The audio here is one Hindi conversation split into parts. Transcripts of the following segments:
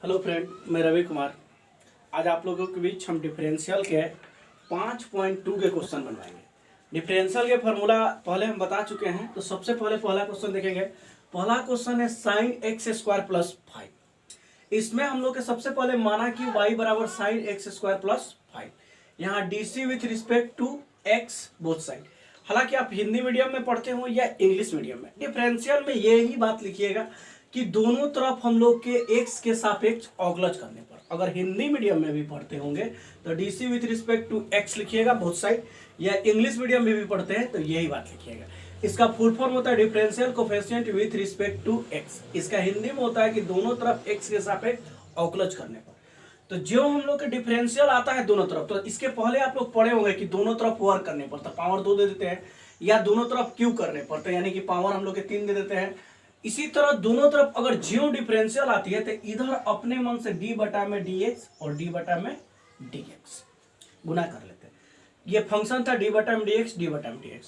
हेलो फ्रेंड, मैं रवि कुमार। आज आप लोगों के बीच हम डिफरेंशियल के 5.2 के क्वेश्चन बनवाएंगे। डिफरेंशियल के फार्मूला पहले हम बता चुके हैं, तो सबसे पहले पहला क्वेश्चन देखेंगे। पहला क्वेश्चन है साइन एक्स स्क्वायर प्लस 5। इसमें हम लोग के सबसे पहले माना कि y बराबर साइन एक्स स्क्वायर प्लस 5। यहाँ DC with respect to X both side. हालांकि आप हिंदी मीडियम में पढ़ते हो या इंग्लिश मीडियम में, डिफरेंशियल में यही बात लिखिएगा कि दोनों तरफ हम लोग के x के सापेक्ष अवकलज करने पर। अगर हिंदी मीडियम में भी पढ़ते होंगे तो DC with respect to x लिखिएगा बोथ साइड, या इंग्लिश मीडियम में भी पढ़ते हैं तो यही बात लिखिएगा। इसका फुल फॉर्म होता है differential coefficient with respect to x। इसका हिंदी में होता है कि दोनों तरफ x के सापेक्ष अवकलज करने पर। तो जो हम लोग के डिफरेंशियल आता है दोनों तरफ, तो इसके पहले आप लोग पढ़े होंगे कि दोनों तरफ वर्क करने पर तो पावर 2 दे देते हैं, या दोनों तरफ क्यू करने पर तो यानी कि पावर हम लोग के 3 दे देते हैं। इसी तरह दोनों तरफ अगर जीरो डिफरेंशियल आती है तो इधर अपने मन से डी बटा में डी एक्स और डी बटा में डी एक्स गुना कर लेते हैं। ये फंक्शन था डी बटा में डी एक्स, डी बटा में डी एक्स,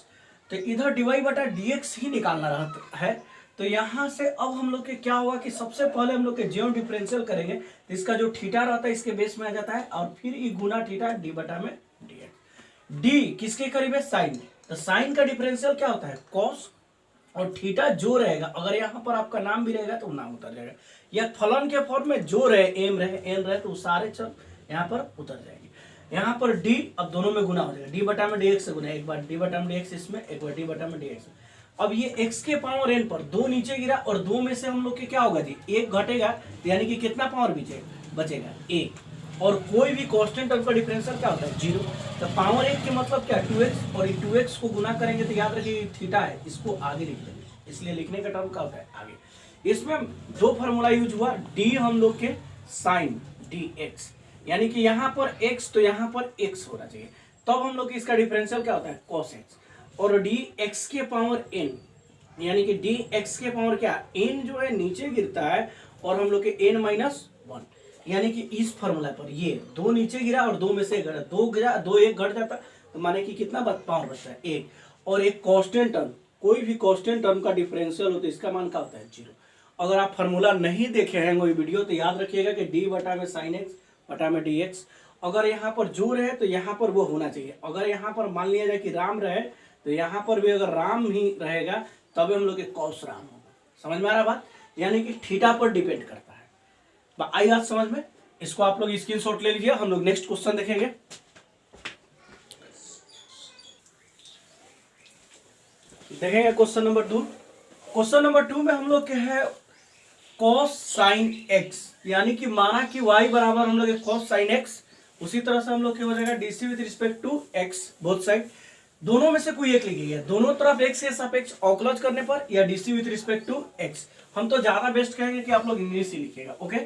तो इधर डीवाई बटा डी एक्स ही निकालना रहता है। तो यहाँ से अब हम लोग के क्या होगा कि सबसे पहले हम लोग के जीरो डिफरेंशियल करेंगे तो इसका जो थीटा रहता है इसके बेस में आ जाता है, और फिर ये गुना थीटा डी बटा में डी एक्स। डी किसके करीब है? साइन। तो साइन का डिफरेंशियल क्या होता है? कॉस। और थीटा जो रहेगा, अगर यहाँ पर आपका नाम भी रहेगा तो नाम उतर जाएगा, या फलन के फॉर्म में जो रहे, एम रहे, एन रहे, तो सारे चल यहाँ पर उतर जाएंगे। यहाँ पर डी अब दोनों में गुना हो जाएगा, डी बटा में डी एक्स से गुना, एक बार डी बटा में डी एक्स इसमें, एक बार डी बटा में डी एक्स। अब ये x के पावर n पर 2 नीचे गिरा और 2 में से हम लोग के क्या होगा जी? 1 घटेगा, तो यानी कि कितना पावर बचेगा? 1। और कोई भी कांस्टेंट टर्म का डिफरेंशियल क्या होता है? 0। तो पावर 1 के मतलब क्या? 2x, और 2x को गुना करेंगे तो याद रखिए थीटा है, इसको आगे लिख देंगे, इसलिए लिखने का टर्म क्या होता है? आगे। इसमें दो फार्मूला यूज हुआ, डी हम लोग के साइन डी एक्स, यानी कि यहाँ पर x तो यहाँ पर x होना चाहिए, तब हम लोग इसका डिफरेंशियल क्या होता है? cos x। और डी एक्स के पावर n, यानी कि डी एक्स के पावर क्या? n जो है नीचे गिरता है और हम लोग के n माइनस 1, यानी कि इस फार्मूला पर ये 2 नीचे गिरा और 2 में से घटा, 2 गिरा, 2 1 घट जाता, तो माने कि कितना पावर बचता है? 1। और एक कांस्टेंट टर्म, कोई भी कांस्टेंट टर्म का डिफरेंशियल हो तो इसका मान क्या होता है? 0। अगर आप फार्मूला नहीं देखे हैं कोई वीडियो तो याद रखिएगा कि डी बटा में साइन एक्स बटा में डी एक्स, अगर यहाँ पर जो रहे तो यहाँ पर वो होना चाहिए। अगर यहाँ पर मान लिया जाए कि राम रहे तो यहाँ पर भी अगर राम ही रहेगा तब हम लोग के कॉस राम होगा। समझ में आ रहा बात? यानी कि थीटा पर डिपेंड करता है। आई बात समझ में? इसको आप लोग स्क्रीनशॉट ले लीजिए। हम लोग नेक्स्ट क्वेश्चन देखेंगे। देखेंगे क्वेश्चन नंबर 2। क्वेश्चन नंबर 2 में हम लोग के है कॉस साइन एक्स, यानी कि माना कि y बराबर हम लोग कॉस साइन एक्स, उसी तरह से हम लोग क्या हो जाएगा? DC with respect to X both side. दोनों में से कोई एक लिखिएगा, दोनों तरफ x के सापेक्ष अवकलज करने पर, या DC with respect to x। हम तो ज्यादा बेस्ट कहेंगे कि आप लोग इंग्लिश ही लिखिएगा। ओके,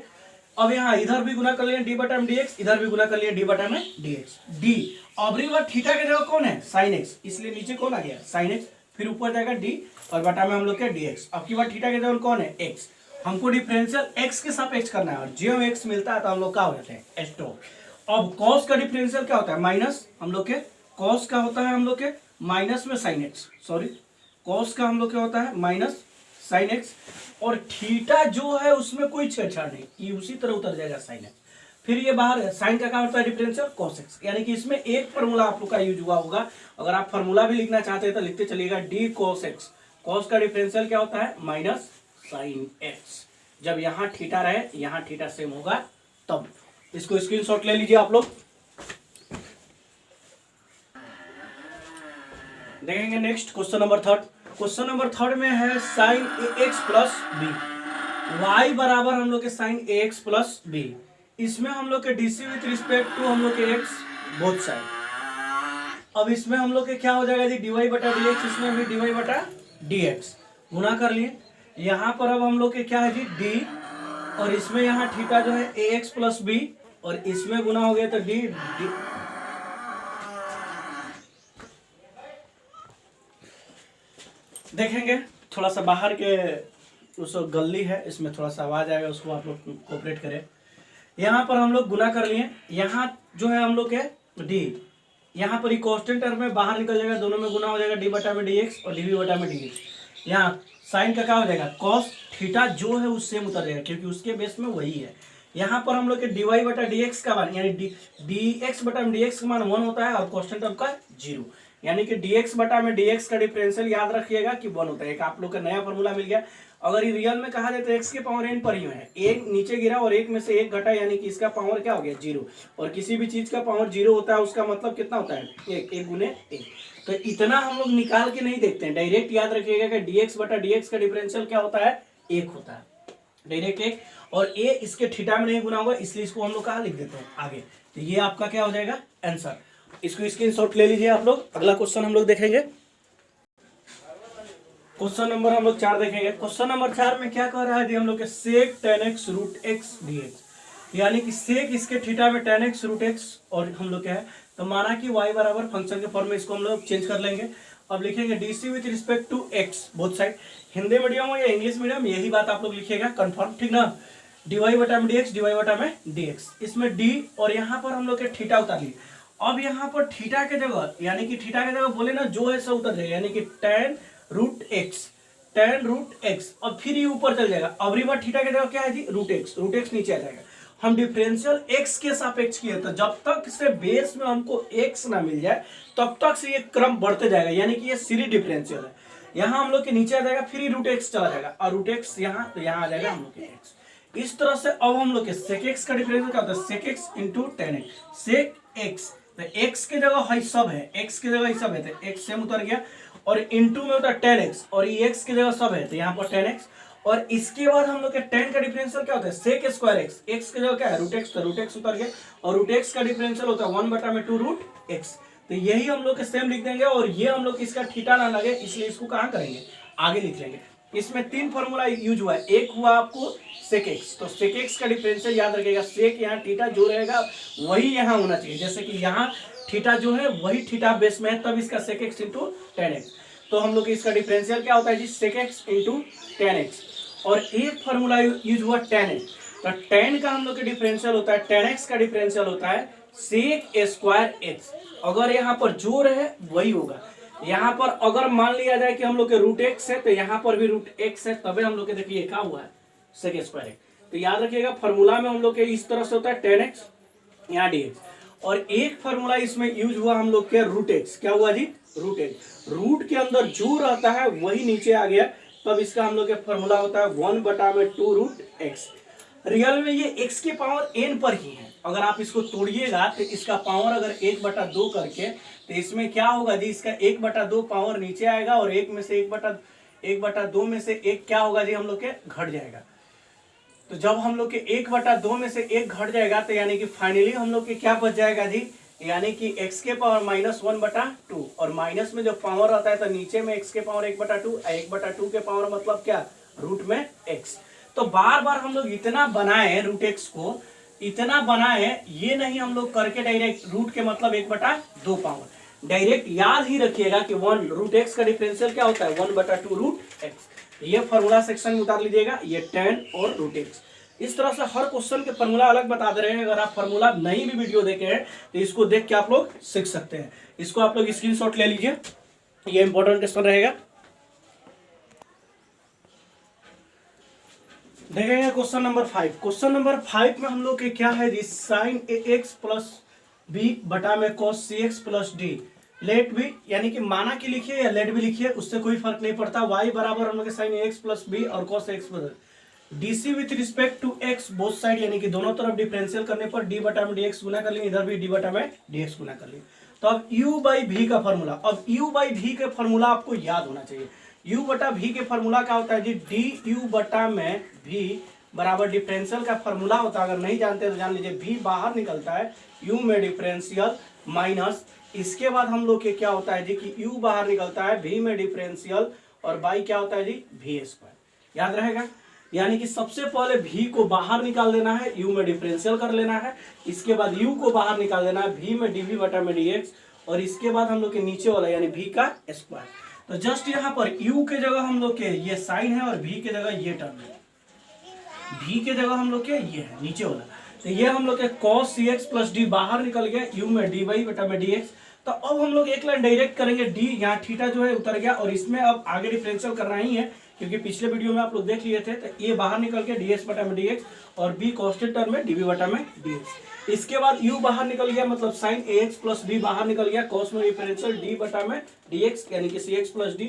अब यहाँ इधर भी गुना कर लिया डी बटा में डी एक्स, इधर भी गुना कर लिया डी बटा में डी एक्स। डी अबरी बार थीटा के जगह कौन है? साइन एक्स, इसलिए नीचे कौन आ गया? साइन एक्स, फिर ऊपर जाएगा डी और बटा में हम लोग क्या? D x. अब की बार थीटा के जगह कौन है? एक्स। हमको डिफरेंशियल एक्स के सापेक्ष करना है, और जो एक्स मिलता है तो हम लोग क्या हो जाते हैं? एस्टो। अब कॉस का डिफरेंशियल क्या होता है? माइनस। हम लोग के कॉस का होता है हम लोग के माइनस में साइन एक्स, सॉरी कॉस का हम लोग क्या होता है? Minus sine x. और थीटा जो है उसमें कोई छेड़छाड़ नहीं, ये उसी तरह उतर जाएगा साइन एक्स। फिर ये बाहर साइन का क्या होता है? Differential cos x. यानी कि इसमें एक फार्मूला आप लोग का यूज हुआ होगा, अगर आप फार्मूला भी लिखना चाहते हैं तो लिखते चलिएगा डी कॉस एक्स। कॉस का डिफरेंशियल क्या होता है? Minus sine x. जब यहाँ थीटा रहे, यहाँ थीटा सेम होगा तब। इसको स्क्रीनशॉट ले लीजिए आप लोग। देखेंगे next question number 3। Question number 3 में है sign A X plus B. Y बराबर हम लोग के sine A X plus B. इसमें हम लोग के डीसी विथ रिस्पेक्ट टू हम लोग के एक्स बोथ साइड। अब इसमें हम लोग के क्या हो जाएगा जी? डीवाई बटा डी एक्स, इसमें भी डीवाई बटा डी एक्स गुना कर लिए। यहाँ पर अब हम लोग के क्या है जी? डी, और इसमें यहाँ थीटा जो है ए एक्स प्लस बी, और इसमें गुना हो गया तो डी डी। देखेंगे थोड़ा सा बाहर के उस गली है, इसमें थोड़ा सा आवाज आएगा, उसको आप लोग कोऑपरेट करें। यहाँ पर हम लोग गुना कर लिए, यहाँ जो है हम लोग के डी, यहाँ पर कांस्टेंट टर्म में बाहर निकल जाएगा, दोनों में गुना हो जाएगा डी बटा में डी एक्स और डीवी बटा में डी एक्स। यहाँ साइन का क्या हो जाएगा? कॉस थीटा जो है उससे उतर जाएगा, क्योंकि उसके बेस में वही है। यहाँ पर हम लोग के dy बटा dx का मान यानी dx बटा dx का मान 1 होता है और कांस्टेंट टर्म का 0, यानी कि dx बटा में dx का डिफरेंशियल याद रखिएगा कि 1 होता है। एक आप लोग का नया फॉर्मूला मिल गया। अगर ये रियल में कहा जाए तो x के पावर n पर ही है, एक नीचे गिरा और एक में से एक घटा, यानी कि इसका पावर क्या हो गया 0, और किसी भी चीज का पावर 0 होता है उसका मतलब कितना होता है 1, 1 गुने 1। तो इतना हम लोग निकाल के नहीं देखते हैं, डायरेक्ट याद रखिएगा कि dx बटा dx का डिफरेंशियल क्या होता है 1 होता है, डायरेक्ट 1, और a इसके थीटा में नहीं गुना होगा, इसलिए इसको हम लोग कहाँ लिख देते हैं आगे। तो ये आपका क्या हो जाएगा आंसर। इसको स्क्रीनशॉट ले लीजिए आप लोग। अगला क्वेश्चन हम लोग देखेंगे, क्वेश्चन नंबर हम लोग 4 देखेंगे। क्वेश्चन नंबर 4 में क्या कह रहा है जी हम लोग के sec tan x root x dx, यानी कि सेक इसके थीटा में tan x रूट x, और हम लोग क्या है तो माना कि y बराबर फंक्शन के फॉर्म में इसको हम लोग चेंज कर लेंगे। अब लिखेंगे D C with respect to x both side, Hindi medium हो या इंग्लिश मीडियम यही बात आप लोग लिखिएगा कंफर्म, ठीक ना। डी वाई बटा में डी एक्स, डी वाई बटा में डी एक्स, इसमें d और यहाँ पर हम लोग के थीटा उतार लिए। अब यहाँ पर थीटा के जगह यानी कि थीटा के जगह बोले ना जो है सब उतर जाएगा, यानी कि tan root X, tan root X, और फिर ये ऊपर चल जाएगा। अब रिवर्स थीटा की जगह क्या है जी रूट एक्स नीचे आ जाएगा। हम डिफरेंशियल x के सापेक्ष किए तो जब तक से बेस में हमको x ना मिल जाए तब तक से ये क्रम बढ़ते जाएगा, यानी कि ये सीरीज डिफरेंशियल है। यहाँ हम लोग के नीचे आ जाएगा, फिर रूट एक्स चला जाएगा और रूट एक्स यहाँ, तो यहाँ आ जाएगा हम लोग के x। इस तरह से अब हम लोग के सेक एक्स का डिफरेंशियल क्या होता है sec X into tan X, sec X तो x के जगह है सब है, x के जगह सब है तो x सेम उतर गया, और इंटू में होता है tan x, और ये x की जगह सब है तो यहाँ पर tan x, और इसके बाद हम लोग के tan का डिफरेंशियल क्या होता है सेक स्क्वायर x, x की जगह क्या है रूट x, तो रूट x उतर गया, और रूट x का डिफरेंशियल होता है 1 बटा में 2 रूट x। तो यही हम लोग के सेम लिख देंगे, और ये हम लोग इसका थीटा ना लगे इसलिए इसको कहाँ करेंगे आगे लिख लेंगे। इसमें 3 फॉर्मूला यूज हुआ है, एक हुआ आपको सेक एक्स, तो सेक एक्स का डिफरेंशियल याद रखिएगा, सेक यहाँ थीटा जो रहेगा वही यहाँ होना चाहिए, जैसे कि यहाँ थीटा जो है वही थीटा बेस में है, तब इसका sec X into tan X. तो हम लोग इसका डिफरेंशियल क्या होता है जी sec X into tan X. और एक फॉर्मूला यूज हुआ टेन एक्स, तो टेन का हम लोग का डिफरेंशियल होता है, टेन एक्स का डिफरेंशियल होता है सेक स्क्वायर एक्स। अगर यहाँ पर जो रहे वही होगा, यहाँ पर अगर मान लिया जाए कि हम लोग के रूट एक्स है तो यहाँ पर भी रूट एक्स है, तबे हम लोग के देखिए क्या हुआ है सेक स्क्वायर एक्स। तो याद रखिएगा फॉर्मूला में हम लोग के इस तरह से होता है टेन एक्स यहाँ डी एक्स, और एक फॉर्मूला इसमें यूज हुआ हम लोग के रूट एक्स, क्या हुआ जी रूट एक्स, रूट के अंदर जो रहता है वही नीचे आ गया, तब इसका हम लोग के फॉर्मूला होता है 1 बटा में 2 रूट एक्स। रियल में ये x के पावर n पर ही है, अगर आप इसको तोड़िएगा तो इसका पावर अगर 1/2 करके, तो इसमें क्या होगा जी इसका 1/2 पावर नीचे आएगा, और एक में से 1/2 में से एक क्या होगा जी हम लोग के घट जाएगा। तो जब हम लोग के 1/2 में से एक घट जाएगा तो यानी कि फाइनली हम लोग के क्या बच जाएगा जी, यानी कि x के पावर -1/2, और माइनस में जो पावर आता है तो नीचे में x के पावर 1/2, 1/2 के पावर मतलब क्या रूट में x। तो बार बार हम लोग इतना बनाए रूट एक्स को, इतना बनाए, ये नहीं हम लोग करके डायरेक्ट रूट के मतलब 1/2 पावर, डायरेक्ट याद ही रखिएगा कि 1 रूट एक्स का डिफरेंशियल क्या होता है 1/2 रूट एक्स। ये फॉर्मूला सेक्शन में उतार लीजिएगा, ये tan और रूट एक्स। इस तरह से हर क्वेश्चन के फॉर्मूला अलग बता दे रहे हैं, अगर आप फॉर्मूला नहीं भी वीडियो देखे हैं तो इसको देख के आप लोग सीख सकते हैं। इसको आप लोग स्क्रीनशॉट ले लीजिए, ये इंपॉर्टेंट क्वेश्चन रहेगा। देखेंगे क्वेश्चन नंबर 5। क्वेश्चन नंबर 5 में हम लोग के क्या है जी sine A X plus B बटा में cos C X plus D let B, यानी कि माना कि लिखिए या लेट भी लिखिए उससे कोई फर्क नहीं पड़ता। y बराबर हम लोग के sine A X plus B और cos X plus D C with respect to X both side, यानी कि दोनों तरफ डिफरेंशियल करने पर डी बटा में डी एक्स गुना कर लिए, इधर भी डी बटा में डी एक्स गुना कर लिए। तो अब u बाई भी का फॉर्मूला, अब u बाई भी का फॉर्मूला आपको याद होना चाहिए। u बटा भी के फॉर्मूला क्या होता है जी डी यू बटा में भी बराबर डिफरेंशियल का फॉर्मूला होता है, अगर नहीं जानते तो जान लीजिए, भी बाहर निकलता है u में डिफरेंशियल माइनस, इसके बाद हम लोग के क्या होता है जी कि u बाहर निकलता है v में डिफरेंशियल, और बाई क्या होता है जी भी स्क्वायर, याद रहेगा। यानी कि सबसे पहले v को बाहर निकाल देना है, u में डिफरेंशियल कर लेना है, इसके बाद u को बाहर निकाल देना है v में dv बटा में dx, और इसके बाद हम लोग के नीचे वाला यानी v का स्क्वायर। तो जस्ट यहाँ पर u के जगह हम लोग के ये साइन है और v के जगह ये टर्म है, v के जगह हम लोग के ये है नीचे वाला, तो ये हम लोग के cos cx प्लस डी बाहर निकल गया, u में dy बटा में dx। तो अब हम लोग एक लाइन डायरेक्ट करेंगे, d यहाँ थीटा जो है उतर गया, और इसमें अब आगे डिफरेंशियल करना ही है क्योंकि पिछले वीडियो में आप लोग देख लिए थे। तो ए बाहर निकल के dx बटा में dx और b कांस्टेंट टर्म में dv बटा में dx। इसके बाद u बाहर निकल गया, मतलब साइन ax प्लस b बाहर निकल गया, कॉस में डिफरेंशियल d बटा में dx यानी कि cx प्लस d,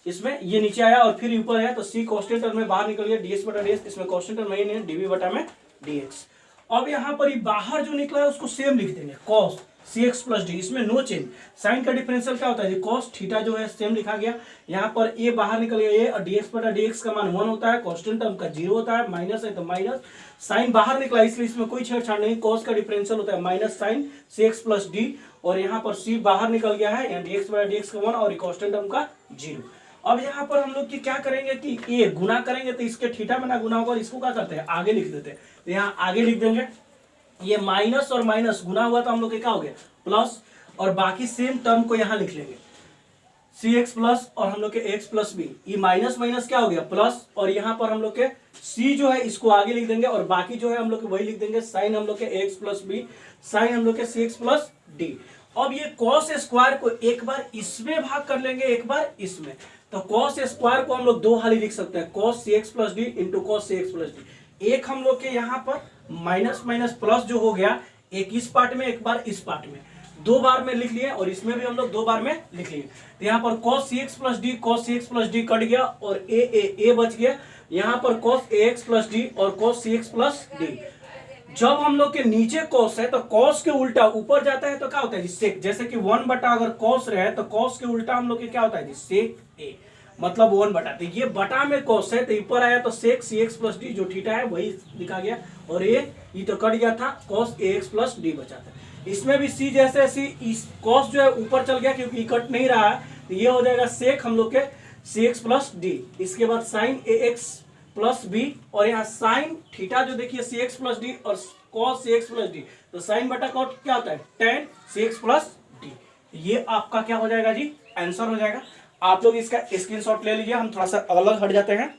इसमें ये नीचे आया और फिर ऊपर है तो c कांस्टेंट टर्म में बाहर निकल गया dx बटा dx, इसमें कांस्टेंट टर्म नहीं है dv बटा में dx। अब यहाँ पर बाहर जो निकला है उसको सेम लिख देंगे cos cx प्लस डी, इसमें नो चेंज। साइन का डिफरेंशियल क्या होता है, cos थीटा जो है सेम लिखा गया। यहाँ पर a बाहर निकल गया a और dx बटा dx का मान 1 होता है, कांस्टेंट टर्म का 0 होता है, माइनस है तो माइनस, साइन बाहर निकला इसलिए इसमें कोई छेड़छाड़ नहीं, cos का डिफरेंशियल होता है minus sine cx plus D, और यहाँ पर c बाहर निकल गया है, यहाँ dx बटा dx का 1 और कांस्टेंट टर्म का 0। अब यहाँ पर हम लोग क्या करेंगे कि ये गुना करेंगे तो इसके थीटा में ना गुना होगा और इसको क्या करते हैं आगे लिख देते हैं। तो यहाँ आगे लिख देंगे, ये माइनस और माइनस गुना हुआ तो हम लोग क्या हो गया प्लस, और बाकी सेम टर्म को यहाँ लिख लेंगे सी एक्स प्लस और हम लोग के एक्स प्लस बी, ये माइनस माइनस क्या हो गया प्लस, और यहाँ पर हम लोग के सी जो है इसको आगे लिख देंगे और बाकी जो है हम लोग वही लिख देंगे साइन हम लोग के एक्स प्लस बी, साइन हम लोग के सी एक्स प्लस डी। अब ये कॉस स्क्वायर को एक बार इसमें भाग कर लेंगे एक बार इसमें, तो कॉस स्क्वायर को हम लोग दो हाली लिख सकते हैं, cos C X plus D into cos C X plus D. एक हम लोग के यहाँ पर माइनस माइनस प्लस जो हो गया, एक इस पार्ट में एक बार इस पार्ट में, दो बार में लिख लिए और इसमें भी हम लोग दो बार में लिख लिए। तो यहाँ पर cos cx plus D cos cx plus D cut गया और ए बच गया, यहाँ पर cos ax प्लस डी और cos cx प्लस डी। जब हम लोग के नीचे cos है तो cos के उल्टा ऊपर जाता है तो क्या होता है जी sec, जैसे कि 1 बटा अगर cos रहे तो cos के उल्टा हम लोग के क्या होता है जी sec a, मतलब 1 बटा, तो ये बटा में cos है तो ऊपर आया तो sec cx प्लस डी जो थीटा है वही लिखा गया, और ये तो कट गया था cos ax प्लस डी बचा था। इसमें भी c जैसे सी इस cos जो है ऊपर चल गया क्योंकि कट नहीं रहा है, तो ये हो जाएगा sec हम लोग के cx प्लस डी। इसके बाद sin ax प्लस बी और यहाँ sin थीटा जो देखिए cx प्लस डी और cos cx प्लस डी, तो sin बटा cot क्या होता है tan cx प्लस डी। ये आपका क्या हो जाएगा जी आंसर हो जाएगा। आप लोग इसका स्क्रीनशॉट ले लीजिए, हम थोड़ा सा अलग हट जाते हैं।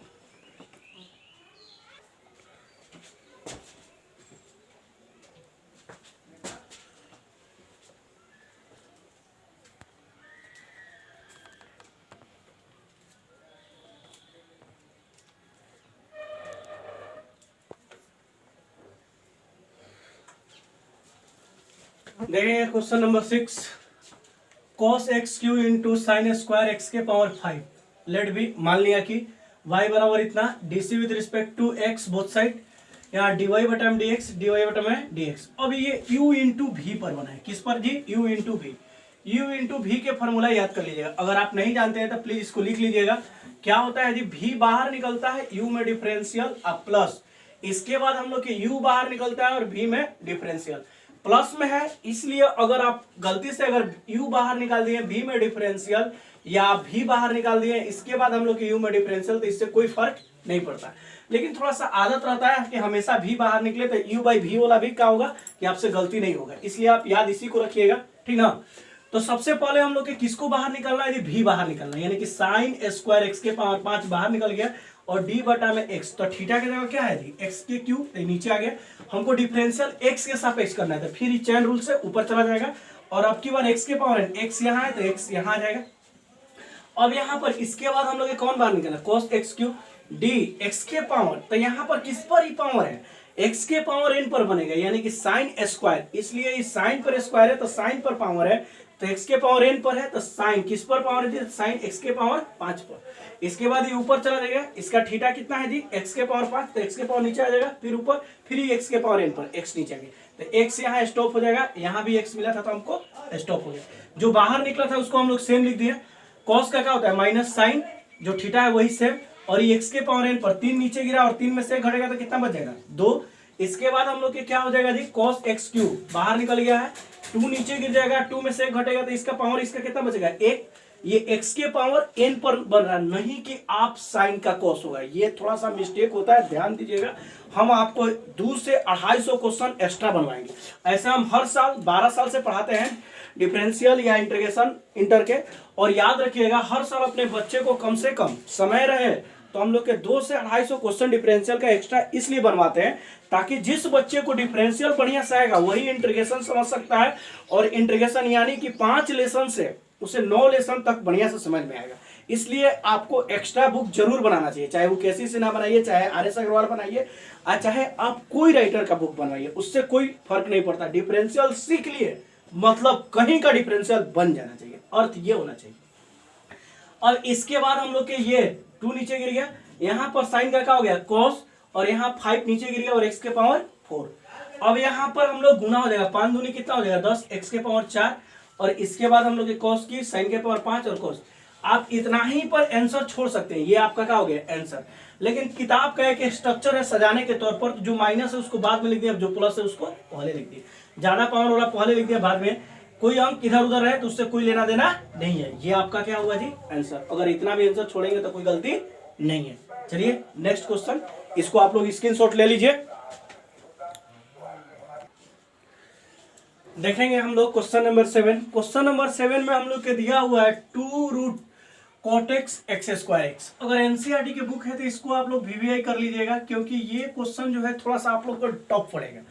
देखिए question number 6, cos X Q into sine square X के पावर 5 लेट बी। मान लिया कि y बराबर इतना dc with respect to x both side, यहाँ dy बटा में dx dy बटा में dx। अब ये u इंटू v पर बना है, किस पर जी u into v। u into v के फॉर्मूला याद कर लीजिएगा, अगर आप नहीं जानते हैं तो प्लीज इसको लिख लीजिएगा। क्या होता है जी v बाहर निकलता है u में डिफरेंशियल अब प्लस, इसके बाद हम लोग के u बाहर निकलता है और v में डिफरेंशियल प्लस में है, इसलिए अगर आप गलती से अगर u बाहर निकाल दिए v में डिफरेंशियल या v बाहर निकाल दिए इसके बाद हम लोग के u में डिफरेंशियल, तो इससे कोई फर्क नहीं पड़ता। लेकिन थोड़ा सा आदत रहता है कि हमेशा v बाहर निकले तो u बाई v वाला भी क्या होगा कि आपसे गलती नहीं होगा, इसलिए आप याद इसी को रखिएगा, ठीक ना। तो सबसे पहले हम लोग के किसको बाहर निकलना है, v बाहर निकलना है, यानी कि साइन स्क्वायर एक्स के पावर 5 बाहर निकल गया और d बटा में x, तो थीटा की जगह क्या है जी x के क्यूब, नीचे आ गया। हमको डिफरेंशियल x के सापेक्ष करना है तो फिर चैन रूल से ऊपर चला जाएगा और अब की बार x के पावर n, x यहाँ है तो x यहाँ आ जाएगा। अब यहाँ पर इसके बाद हम लोग कौन बाहर निकलना cos x cube d x के पावर, तो यहाँ पर किस पर ही पावर है x के पावर n पर बनेगा, यानी कि साइन स्क्वायर, इसलिए इस साइन पर स्क्वायर है तो साइन पर पावर है, तो x के पावर n पर है तो साइन किस पर पावर है, साइन x के पावर 5 पर। इसके बाद ये ऊपर चला जाएगा, इसका थीटा कितना है जी x के पावर 5, तो x के पावर नीचे आ जाएगा, फिर ऊपर फिर ही x के पावर n पर x नीचे आ गया, तो x यहाँ स्टॉप हो जाएगा, यहाँ भी x मिला था तो हमको स्टॉप हो गया। जो बाहर निकला था उसको हम लोग सेम लिख दिए, cos का क्या होता है माइनस साइन, जो थीटा है वही सेम, और ये x के पावर n पर 3 नीचे गिरा और 3 में से घटेगा तो कितना बच जाएगा 2। इसके बाद हम लोग के क्या हो जाएगा जी cos x क्यूब बाहर निकल गया है, 2 नीचे गिर जाएगा, 2 में से घटेगा तो इसका पावर इसका कितना बचेगा 1। ये x के पावर n पर बन रहा है, नहीं कि आप साइन का cos होगा, ये थोड़ा सा मिस्टेक होता है, ध्यान दीजिएगा। हम आपको 2 से 250 क्वेश्चन एक्स्ट्रा बनवाएंगे, ऐसे हम हर साल 12 साल से पढ़ाते हैं डिफरेंशियल या इंटीग्रेशन इंटर के, और याद रखिएगा हर साल अपने बच्चे को कम से कम समय रहे तो हम लोग के 2 से 250 क्वेश्चन डिफरेंशियल का एक्स्ट्रा इसलिए बनवाते हैं ताकि जिस बच्चे को डिफरेंशियल बढ़िया से आएगा वही इंटीग्रेशन समझ सकता है, और इंटीग्रेशन यानी कि 5 लेसन से उसे 9 लेसन तक बढ़िया से समझ में आएगा। इसलिए आपको एक्स्ट्रा बुक जरूर बनाना चाहिए, चाहे वो केसी सिन्हा बनाइए, चाहे RS अग्रवाल बनाइए, और चाहे आप कोई राइटर का बुक बनवाइए, उससे कोई फर्क नहीं पड़ता। डिफरेंशियल सीख लिए मतलब कहीं का डिफरेंशियल बन जाना चाहिए, अर्थ ये होना चाहिए। और इसके बाद हम लोग के ये 2 नीचे गिर गया, यहाँ पर साइन का क्या हो गया कॉस, और यहाँ 5 नीचे गिर गया और x के पावर 4। अब यहाँ पर हम लोग गुना हो जाएगा, 5 दूनी कितना हो जाएगा 10, x के पावर 4, और इसके बाद हम लोग के कॉस की साइन के पावर 5 और कॉस। आप इतना ही पर आंसर छोड़ सकते हैं, ये आपका क्या हो गया आंसर। लेकिन किताब का एक स्ट्रक्चर है सजाने के तौर पर, जो माइनस है उसको बाद में लिख दिया, जो प्लस है उसको पहले लिख दिया, ज्यादा पावर वाला पहले लिख दिया, बाद में कोई अंक इधर उधर है तो उससे कोई लेना देना नहीं है। ये आपका क्या हुआ जी आंसर। अगर इतना भी आंसर छोड़ेंगे तो कोई गलती नहीं है। चलिए नेक्स्ट क्वेश्चन, इसको आप लोग स्क्रीनशॉट ले लीजिए। देखेंगे हम लोग क्वेश्चन नंबर 7। क्वेश्चन नंबर 7 में हम लोग के दिया हुआ है 2 root cot x x square X. अगर एनसीईआरटी की बुक है तो इसको आप लोग वीवीआई कर लीजिएगा, क्योंकि ये क्वेश्चन जो है थोड़ा सा आप लोग को टफ पड़ेगा।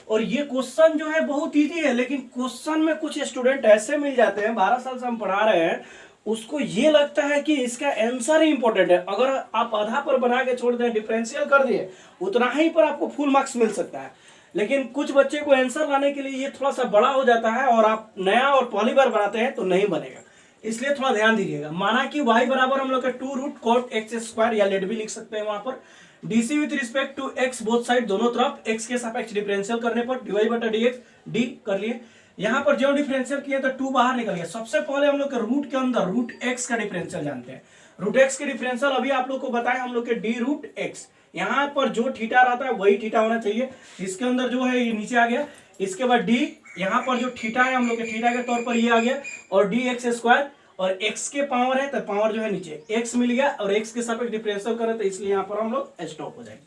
और ये क्वेश्चन जो है बहुत इजी है, लेकिन क्वेश्चन में कुछ स्टूडेंट ऐसे मिल जाते हैं, 12 साल से हम पढ़ा रहे हैं, उसको ये लगता है कि इसका आंसर ही इंपॉर्टेंट है। अगर आप आधा पर बना के छोड़ दें, डिफरेंशियल कर दिए, उतना ही पर आपको फुल मार्क्स मिल सकता है। लेकिन कुछ बच्चे को आंसर लाने के लिए ये थोड़ा सा बड़ा हो जाता है, और आप नया और पहली बार बनाते हैं तो नहीं बनेगा, इसलिए थोड़ा ध्यान दीजिएगा। माना कि y बराबर हम लोग का 2 रूट cot x स्क्वायर, या लेट भी लिख सकते हैं वहां पर, DC with respect to x both side, दोनों तरफ x के सापेक्ष डिफरेंशियल करने पर dy बटा dx d कर लिए। यहाँ पर जो डिफरेंशियल किया तो 2 बाहर निकल गया। सबसे पहले हम लोग के रूट के अंदर रूट x का डिफरेंशियल जानते हैं। रूट x के डिफरेंशियल अभी आप लोग को बताया हम लोग के d रूट x, यहाँ पर जो थीटा रहता है वही थीटा होना चाहिए। इसके अंदर जो है ये नीचे आ गया, इसके बाद d, यहाँ पर जो थीटा है हम लोग के थीटा के तौर पर ये आ गया, और डी एक्स स्क्वायर, और x के पावर है तो पावर जो है नीचे x मिल गया, और x के सापेक्ष डिफरेंशियल करें तो इसलिए यहाँ पर हम लोग स्टॉप हो जाएंगे।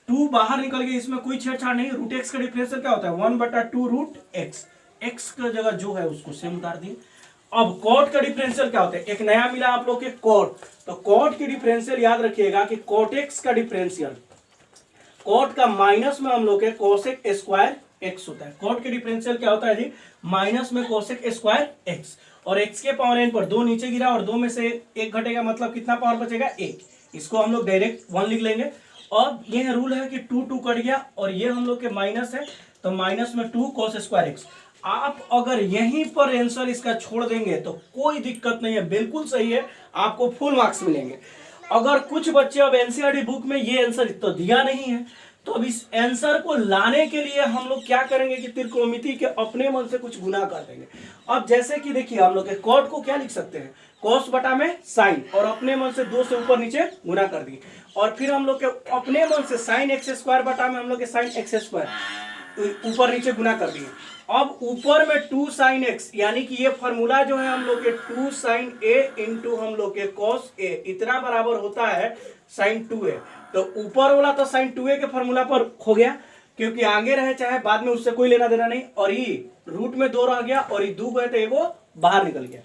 2 बाहर निकल गया, इसमें कोई छेड़छाड़ नहीं। रूट x का डिफरेंशियल क्या होता है 1/2 रूट x, x का जगह जो है उसको सेम उतार दिए। अब cot का डिफरेंशियल क्या होता है, एक नया मिला आप लोग के cot, तो cot की डिफरेंशियल याद रखिएगा कि cot x का डिफरेंशियल, cot का माइनस में हम लोग के cosec स्क्वायर x होता है। cot के डिफरेंशियल क्या होता है जी माइनस में cosec स्क्वायर x, और x के पावर n पर 2 नीचे गिरा, और 2 में से 1 घटेगा, मतलब कितना पावर बचेगा 1। इसको हम लोग डायरेक्ट 1 लिख लेंगे। अब ये रूल है कि 2 2 कट गया, और ये हम लोग के माइनस है तो माइनस में 2 cos स्क्वायर x। आप अगर यहीं पर आंसर इसका छोड़ देंगे तो कोई दिक्कत नहीं है, बिल्कुल सही है, आपको फुल मार्क्स मिलेंगे। अगर कुछ बच्चे अब एनसीईआरटी बुक में ये आंसर तो दिया नहीं है, तो अब इस आंसर को लाने के लिए हम लोग क्या करेंगे कि त्रिकोणमिति के अपने मन से कुछ गुना कर देंगे। अब जैसे कि देखिए हम लोग के cot को क्या लिख सकते हैं cos बटा में sin, और अपने मन से 2 से ऊपर नीचे गुना कर दिए, और फिर हम लोग के अपने मन से sin x स्क्वायर बटा में हम लोग के sin x स्क्वायर ऊपर नीचे गुना कर दिए। अब ऊपर में 2 sin x, यानी कि ये फॉर्मूला जो है हम लोग के 2 sin a इंटू हम लोग के cos a इतना बराबर होता है sin 2a। तो ऊपर वाला तो sin 2a के फॉर्मूला पर हो गया, क्योंकि आगे रहे चाहे बाद में उससे कोई लेना देना नहीं, और ये रूट में 2 रह गया, और ये 2 गए तो एगो बाहर निकल गया।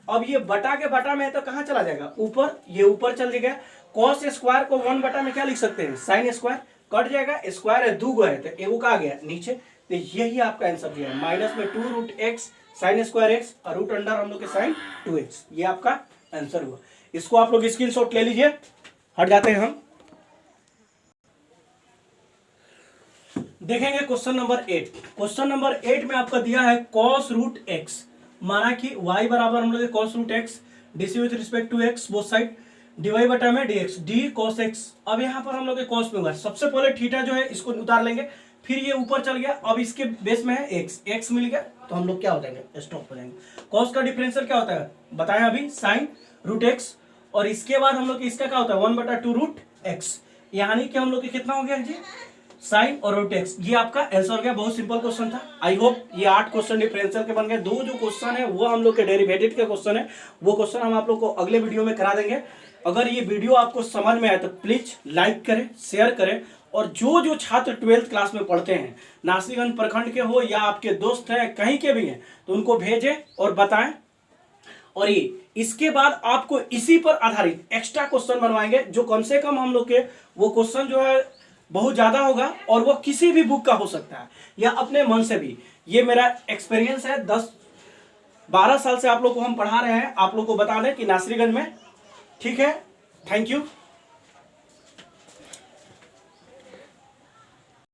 अब ये बटा के बटा में है तो कहाँ चला जाएगा ऊपर, ये ऊपर चल गया। cos स्क्वायर को 1 बटा में क्या लिख सकते हैं sin स्क्वायर, कट जाएगा, स्क्वायर है 2 गए तो एगो कहाँ गया नीचे। तो यही आपका आंसर दिया है, माइनस में 2 root x sin square x, और रूट अंडर हम लोग के sin 2x, ये आपका आंसर हुआ। इसको आप लोग स्क्रीनशॉट ले लीजिए। हट जाते हैं हम, देखेंगे क्वेश्चन नंबर 8। क्वेश्चन नंबर 8 में आपका दिया है cos रूट x, माना कि y बराबर हम लोग cos root x, DC with respect to x both side, dy बटा में dx d cos x। अब यहाँ पर हम लोग cos में हुआ, सबसे पहले थीटा जो है इसको उतार लेंगे, फिर ये ऊपर चल गया, अब इसके बेस में है x मिल गया, तो हम लोग क्या हो जाएंगे स्टॉप हो जाएंगे। cos का डिफरेंशियल क्या होता है बताया अभी sin रूट x, और इसके बाद हम लोग इसका क्या होता है 1/2 रूट x, यानी कि हम लोग कितना हो गया जी साइन और रूट एक्स। ये आपका आंसर हो गया, बहुत सिंपल क्वेश्चन था। आई होप ये 8 क्वेश्चन डिफरेंशियल के बन गए। 2 जो क्वेश्चन है वो हम लोग के डेरिवेटिव के क्वेश्चन है, वो क्वेश्चन हम आप लोग को अगले वीडियो में करा देंगे। अगर ये वीडियो आपको समझ में आए तो प्लीज लाइक करें, शेयर करें, और जो जो छात्र 12th क्लास में पढ़ते हैं, नासरीगंज प्रखंड के हो या आपके दोस्त हैं कहीं के भी हैं, तो उनको भेजें और बताएं। और ये इसके बाद आपको इसी पर आधारित एक्स्ट्रा क्वेश्चन बनवाएंगे, जो कम से कम हम लोग के वो क्वेश्चन जो है बहुत ज्यादा होगा, और वो किसी भी बुक का हो सकता है या अपने मन से भी। ये मेरा एक्सपीरियंस है, 10-12 साल से आप लोग को हम पढ़ा रहे हैं। आप लोग को बता दें कि नासरीगंज में ठीक है, थैंक यू।